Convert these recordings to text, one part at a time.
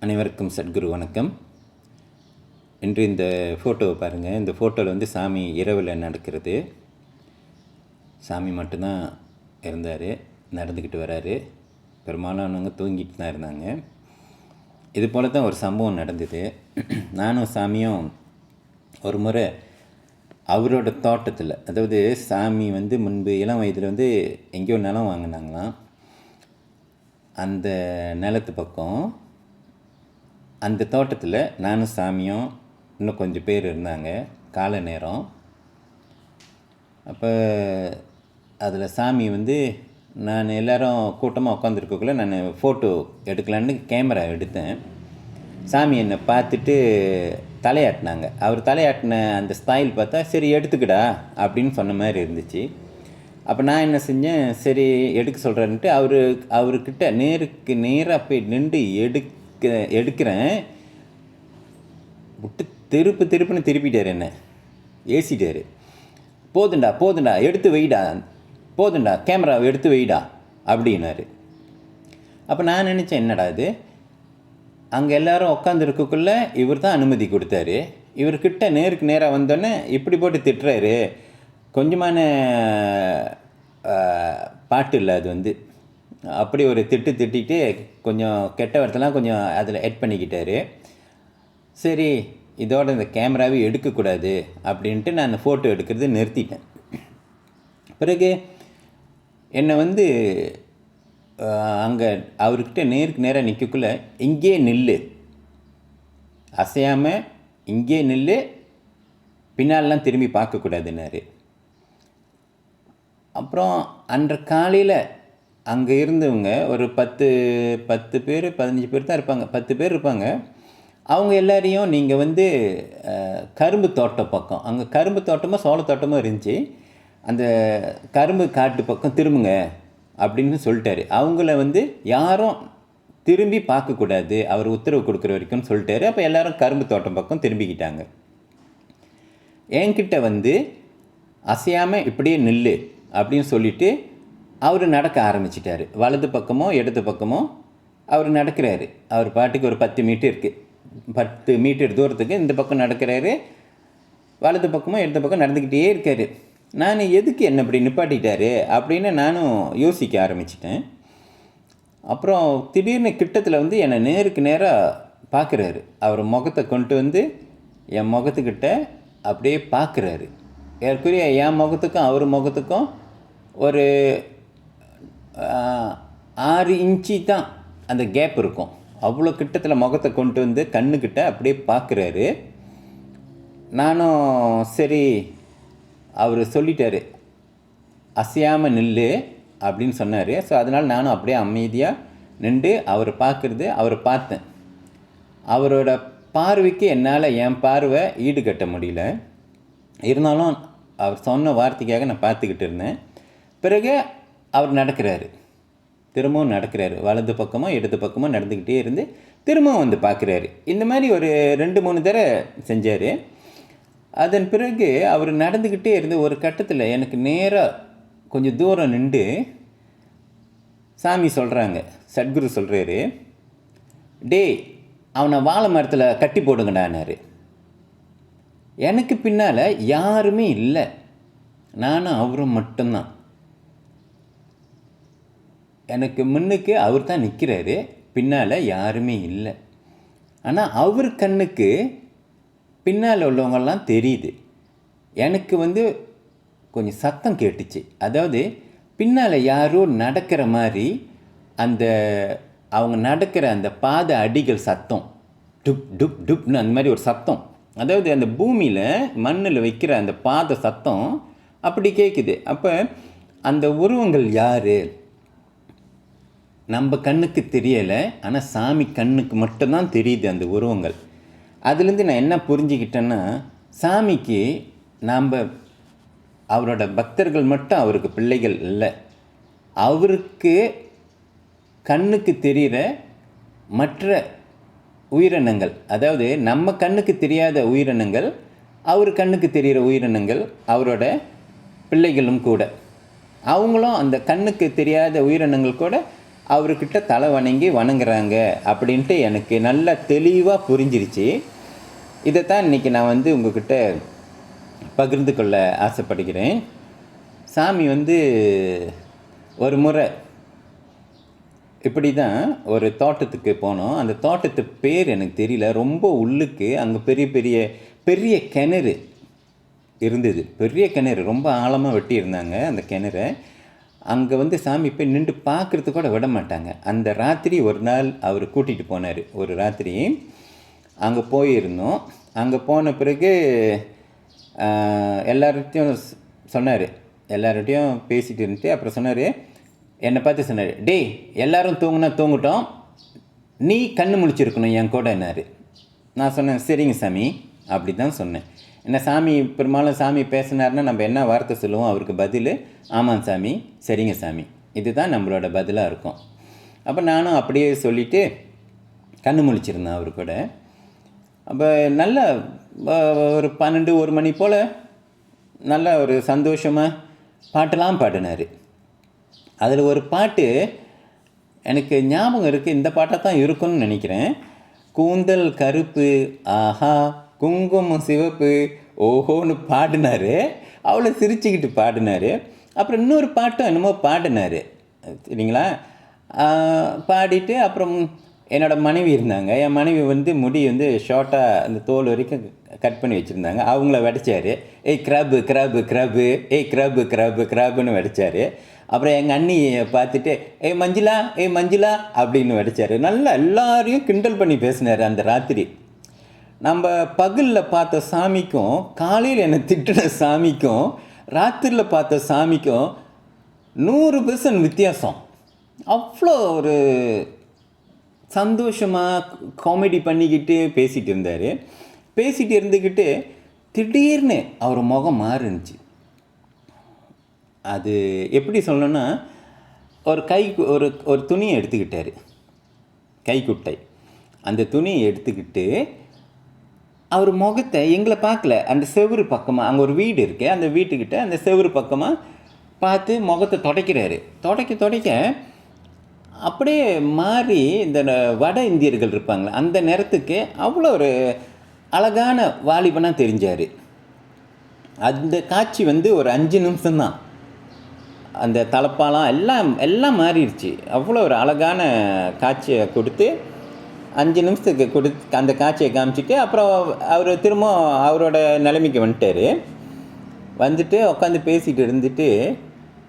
அனைவருக்கும் சத்குரு வணக்கம். இன்று இந்த ஃபோட்டோவை பாருங்கள். இந்த ஃபோட்டோவில் வந்து சாமி இரவில் நடக்கிறது. சாமி மட்டும்தான் இருந்தார், நடந்துக்கிட்டு வராரு. பெரும்பாலானவங்க தூங்கிட்டு தான் இருந்தாங்க. இது போல தான் ஒரு சம்பவம் நடந்தது. நானும் சாமியும் ஒரு முறை அவரோட தோட்டத்தில், அதாவது சாமி வந்து முன்பு இளம் வயதில் வந்து எங்கேயோ நிலம் வாங்கினாங்களாம். அந்த நிலத்து பக்கம் அந்த தோட்டத்தில் நானும் சாமியும் இன்னும் கொஞ்சம் பேர் இருந்தாங்க. காலை நேரம். அப்போ அதில் சாமி வந்து நான் எல்லோரும் கூட்டமாக உட்காந்துருக்கக்குள்ளே நான் ஃபோட்டோ எடுக்கலான்னு கேமரா எடுத்தேன். சாமி என்னை பார்த்துட்டு தலையாட்டினாங்க. அவர் தலையாட்டின அந்த ஸ்டைல் பார்த்தா சரி எடுத்துக்கிடா அப்படின்னு சொன்ன மாதிரி இருந்துச்சு. அப்போ நான் என்ன செஞ்சேன், சரி எடுக்க சொல்கிறேன்ட்டு அவர்கிட்ட நேருக்கு நேராக போய் நின்று எடுக்கிறேன். விட்டு திருப்புன்னு திருப்பிட்டார், என்ன ஏசிட்டார். போதுண்டா எடுத்து வைடா, போதுண்டா கேமராவை எடுத்து வைடா அப்படின்னாரு. அப்போ நான் நினச்சேன், என்னடா இது, அங்கே எல்லோரும் உட்காந்துருக்குள்ளே இவர் தான் அனுமதி கொடுத்தாரு. இவர்கிட்ட நேருக்கு நேராக வந்தோடனே இப்படி போட்டு திட்டுறாரு. கொஞ்சமான பாட்டு இல்லை அது வந்து. அப்படி ஒரு திட்டிட்டு கொஞ்சம் கெட்ட வார்த்தைலாம் கொஞ்சம் அதில் எட் பண்ணிக்கிட்டாரு. சரி, இதோட இந்த கேமராவே எடுக்கக்கூடாது அப்படின்ட்டு நான் ஃபோட்டோ எடுக்கிறது நிறுத்திட்டேன். பிறகு என்னை வந்து அங்கே அவர்கிட்ட நேருக்கு நேராக நிற்கக்குள்ளே, இங்கே நில்லு, அசையாமல் இங்கே நில்லு, பின்னாலெலாம் திரும்பி பார்க்கக்கூடாதுன்னாரு. அப்புறம் அன்று காலையில் அங்கே இருந்தவங்க ஒரு 10 பேர் 15 பேர் தான் இருப்பாங்க, 10 பேர் இருப்பாங்க. அவங்க எல்லாரையும் நீங்கள் வந்து கரும்பு தோட்டம் பக்கம், அங்கே கரும்பு தோட்டமோ சோளத்தோட்டமோ இருந்துச்சு, அந்த கரும்பு காட்டு பக்கம் திரும்புங்க அப்படின்னு சொல்லிட்டாரு. அவங்கள வந்து யாரும் திரும்பி பார்க்கக்கூடாது, அவர் உத்தரவு கொடுக்குற வரைக்கும்னு சொல்லிட்டாரு. அப்போ எல்லோரும் கரும்பு தோட்டம் பக்கம் திரும்பிக்கிட்டாங்க. என்கிட்ட வந்து அசையாமல் இப்படியே நில்லு அப்படின்னு சொல்லிவிட்டு அவர் நடக்க ஆரம்பிச்சிட்டார். வலது பக்கமோ இடது பக்கமோ அவர் நடக்கிறாரு. அவர் பாட்டுக்கு ஒரு 10 மீட்டர் தூரத்துக்கு இந்த பக்கம் நடக்கிறாரு. வலது பக்கமோ இடது பக்கம் நடந்துக்கிட்டே இருக்கார். நான் எதுக்கு என்ன இப்படி நிப்பாட்டிட்டாரு அப்படின்னு நானும் யோசிக்க ஆரம்பிச்சிட்டேன். அப்புறம் திடீர்னு கிட்டத்தில் வந்து என்னை நேருக்கு நேராக பார்க்குறாரு. அவர் முகத்தை கொண்டு வந்து என் முகத்துக்கிட்ட அப்படியே பார்க்குறாரு. ஏற்குரிய என் முகத்துக்கும் அவர் முகத்துக்கும் ஒரு 6 இன்ச்சு தான் அந்த கேப் இருக்கும். அவ்வளோ கிட்டத்தில் முகத்தை கொண்டு வந்து கண்ணுக்கிட்ட அப்படியே பார்க்குறாரு. நானும் சரி, அவர் சொல்லிட்டார் அசையாமல் நில்லு அப்படின்னு சொன்னார். ஸோ அதனால் நானும் அப்படியே அமைதியாக நின்று அவரை பார்த்தேன். அவரோட பார்வைக்கு என்னால் என் பார்வை ஈடுகட்ட முடியல. இருந்தாலும் அவர் சொன்ன வார்த்தைக்காக நான் பார்த்துக்கிட்டு இருந்தேன். பிறகு அவர் நடக்கிறாரு, திரும்பவும் நடக்கிறாரு. வலது பக்கமோ இடது பக்கமோ நடந்துக்கிட்டே இருந்து திரும்பவும் வந்து பார்க்குறாரு. இந்த மாதிரி ஒரு 2-3 தடவை செஞ்சார். அதன் பிறகு அவர் நடந்துக்கிட்டே இருந்து ஒரு கட்டத்தில் எனக்கு நேராக கொஞ்சம் தூரம் நின்று சாமி சொல்கிறாங்க, சத்குரு சொல்கிறாரு, டேய் அவனை வாழை மரத்தில் கட்டி போடுங்கடானாரு. எனக்கு பின்னால் யாருமே இல்லை, நானும் அவரும் மட்டும்தான். எனக்கு முன்னுக்கு அவர் தான் நிற்கிறாரு, பின்னால் யாருமே இல்லை. ஆனால் அவர் கண்ணுக்கு பின்னால் உள்ளவங்கெல்லாம் தெரியுது. எனக்கு வந்து கொஞ்சம் சத்தம் கேட்டுச்சு. அதாவது பின்னால் யாரோ நடக்கிற மாதிரி, அந்த அவங்க நடக்கிற அந்த பாத அடிகள் சத்தம், டுப் டுப் டுப்னு அந்த மாதிரி ஒரு சத்தம். அதாவது அந்த பூமியில் மண்ணில் வைக்கிற அந்த பாத சத்தம் அப்படி கேட்குது. அப்போ அந்த உருவங்கள் யார் நம்ம கண்ணுக்கு தெரியலை, ஆனால் சாமி கண்ணுக்கு மட்டும்தான் தெரியுது அந்த உருவங்கள். அதுலேருந்து நான் என்ன புரிஞ்சுக்கிட்டேன்னா, சாமிக்கு நாம் அவரோட பக்தர்கள் மட்டும் அவருக்கு பிள்ளைகள் இல்லை, அவருக்கு கண்ணுக்கு தெரிகிற மற்ற உயிரினங்கள், அதாவது நம்ம கண்ணுக்கு தெரியாத உயிரினங்கள், அவர் கண்ணுக்கு தெரிகிற உயிரினங்கள் அவரோட பிள்ளைகளும் கூட. அவங்களும் அந்த கண்ணுக்கு தெரியாத உயிரினங்கள் கூட அவர்கிட்ட தலை வணங்கி வணங்குறாங்க அப்படின்ட்டு எனக்கு நல்லா தெளிவாக புரிஞ்சிருச்சு. இதைத்தான் இன்றைக்கி நான் வந்து உங்கள்கிட்ட பகிர்ந்து கொள்ள ஆசைப்படுகிறேன். சாமி வந்து ஒரு முறை இப்படி தான் ஒரு தோட்டத்துக்கு போனோம். அந்த தோட்டத்து பேர் எனக்கு தெரியல. ரொம்ப உள்ளுக்கு அங்கே பெரிய பெரிய பெரிய கிணறு இருந்தது. பெரிய கிணறு ரொம்ப ஆழமாக வெட்டி இருந்தாங்க அந்த கிணறை. அங்கே வந்து சாமி போய் நின்று பார்க்குறதுக்கு கூட விட மாட்டாங்க. அந்த ராத்திரி ஒரு நாள் அவர் கூட்டிகிட்டு போனார். ஒரு ராத்திரி அங்கே போயிருந்தோம். அங்கே போன பிறகு எல்லார்கிட்டையும் சொன்னார். எல்லார்கிட்டையும் பேசிகிட்டு இருந்துட்டு அப்புறம் சொன்னார், என்னை பார்த்து சொன்னார், டேய் எல்லோரும் தூங்குனா தூங்கட்டும், நீ கண்ணு முழிச்சிருக்கணும் என் கூட என்னார். நான் சொன்னேன், சரிங்க சாமி அப்படி தான் சொன்னேன். என்ன சாமி பெரும்பாலும் சாமி பேசினார்னா நம்ம என்ன வார்த்தை சொல்லுவோம், அவருக்கு பதில் ஆமாம் சாமி, சரிங்க சாமி, இதுதான் நம்மளோட பதிலாக இருக்கும். அப்போ நானும் அப்படியே சொல்லிவிட்டு கண்ணு முழிச்சிருந்தேன் அவர் கூட. அப்போ நல்ல ஒரு 12-1 மணி போல் நல்ல ஒரு சந்தோஷமாக பாட்டெல்லாம் பாடினார். அதில் ஒரு பாட்டு எனக்கு ஞாபகம் இருக்குது. இந்த பாட்டாக தான் இருக்குன்னு நினைக்கிறேன். கூந்தல் கருப்பு ஆஹா குங்குமம் சிவப்பு ஓஹோன்னு பாடினார். அவ்வளோ சிரிச்சுக்கிட்டு பாடினார். அப்புறம் இன்னொரு பாட்டும் என்னமோ பாடினார் சரிங்களா. பாடிட்டு அப்புறம் என்னோடய மனைவி இருந்தாங்க. என் மனைவி வந்து முடி வந்து ஷார்ட்டாக அந்த தோல் வரைக்கும் கட் பண்ணி வச்சுருந்தாங்க. அவங்கள வெடிச்சார். ஏய் கிராப்பு கிராப்பு கிராப்பு, ஏய் கிராப்பு கிராப்பு கிராப்புன்னு வெடிச்சார். அப்புறம் எங்கள் அண்ணியை பார்த்துட்டு ஏய் மஞ்சுளா, ஏய் மஞ்சுளா அப்படின்னு வெடிச்சார். நல்லா எல்லாரையும் கிண்டல் பண்ணி பேசினார் அந்த ராத்திரி. நம்ம பகலில் பார்த்த சாமிக்கும் காலையில் என்னை திட்டின சாமிக்கும் ராத்திரியில் பார்த்த சாமிக்கும் 100% வித்தியாசம். அவ்வளோ ஒரு சந்தோஷமாக காமெடி பண்ணிக்கிட்டு பேசிகிட்டு இருந்தார். பேசிகிட்டு இருந்துக்கிட்டு திடீர்னு அவர் முகம் மாறுனுச்சு. அது எப்படி சொல்லணும்னா, ஒரு துணியை எடுத்துக்கிட்டார், கைக்குட்டை. அந்த துணியை எடுத்துக்கிட்டு அவர் முகத்தை எங்களை பார்க்கல, அந்த செவுறு பக்கமாக, அங்கே ஒரு வீடு இருக்குது, அந்த வீட்டுக்கிட்ட அந்த செவுறு பக்கமாக பார்த்து முகத்தை துடைக்கிறாரு. துடைக்க அப்படியே மாறி இந்த வட இந்தியர்கள் இருப்பாங்களே அந்த நேரத்துக்கு அவ்வளோ ஒரு அழகான வாலிபனாக தெரிஞ்சார். அந்த காட்சி வந்து ஒரு 5 நிமிஷம்தான். அந்த தலப்பாலாம் எல்லாம் மாறிடுச்சு. அவ்வளோ ஒரு அழகான காட்சியை கொடுத்து 5 நிமிஷத்துக்கு அந்த காட்சியை காமிச்சிட்டு அப்புறம் அவர் திரும்ப அவரோட நிலைமைக்கு வந்துட்டு உட்காந்து பேசிகிட்டு இருந்துட்டு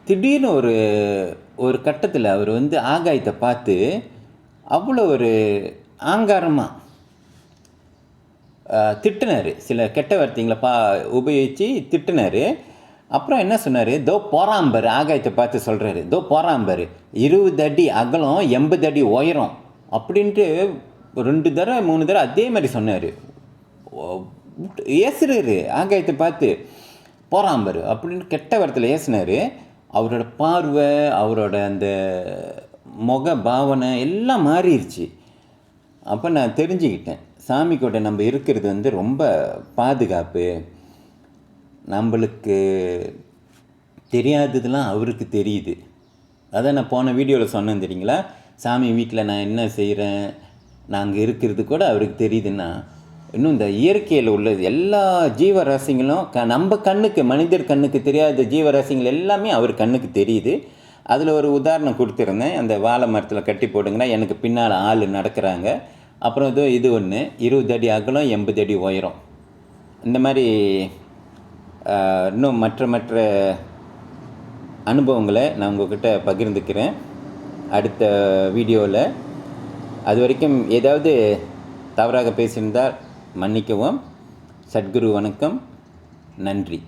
திடீர்னு ஒரு கட்டத்தில் அவர் வந்து ஆகாயத்தை பார்த்து அவ்வளோ ஒரு ஆங்காரமாக திட்டினார். சில கெட்ட வார்த்தைங்களை உபயோகித்து திட்டினார். அப்புறம் என்ன சொன்னார், தோ போறாம்பர், ஆகாயத்தை பார்த்து சொல்கிறாரு, தோ போறாம்பர் 20 அடி அகலம் 80 அடி உயரம் அப்படின்ட்டு 2 தடவை 3 தடவை அதே மாதிரி சொன்னார். ஏசுறாரு ஆகாயத்தை பார்த்து, போறாம்பர் அப்படின்னு கெட்ட வார்த்தையில் ஏசினார். அவரோட பார்வை, அவரோட அந்த முக பாவனை எல்லாம் மாறிடுச்சு. அப்போ நான் தெரிஞ்சுக்கிட்டேன், சாமி கூட நம்ம இருக்கிறது வந்து ரொம்ப பாதுகாப்பு. நம்மளுக்கு தெரியாததெல்லாம் அவருக்கு தெரியுது. அதான் நான் போன வீடியோவில் சொன்னேன் தெரியுங்களா, சாமி வீட்டில் நான் என்ன செய்கிறேன், நாங்கள் இருக்கிறது கூட அவருக்கு தெரியுதுன்னா, இன்னும் இந்த இயற்கையில் உள்ளது எல்லா ஜீவராசிங்களும் நம்ம கண்ணுக்கு, மனிதர் கண்ணுக்கு தெரியாத ஜீவராசிகள் எல்லாமே அவர் கண்ணுக்கு தெரியுது. அதில் ஒரு உதாரணம் கொடுத்துருந்தேன். அந்த வாழை மரத்தில் கட்டி போடுங்கன்னா எனக்கு பின்னால் ஆள் நடக்கிறாங்க. அப்புறம் இது ஒன்று 20 அடி அகலம் 80 அடி உயரம். இந்த மாதிரி இன்னும் மற்ற அனுபவங்களை நான் உங்கள்கிட்ட பகிர்ந்துக்கிறேன் அடுத்த வீடியோவில். அது வரைக்கும் ஏதாவது தவறாக பேசியிருந்தால் மன்னிக்கவும். சத்குரு வணக்கம், நன்றி.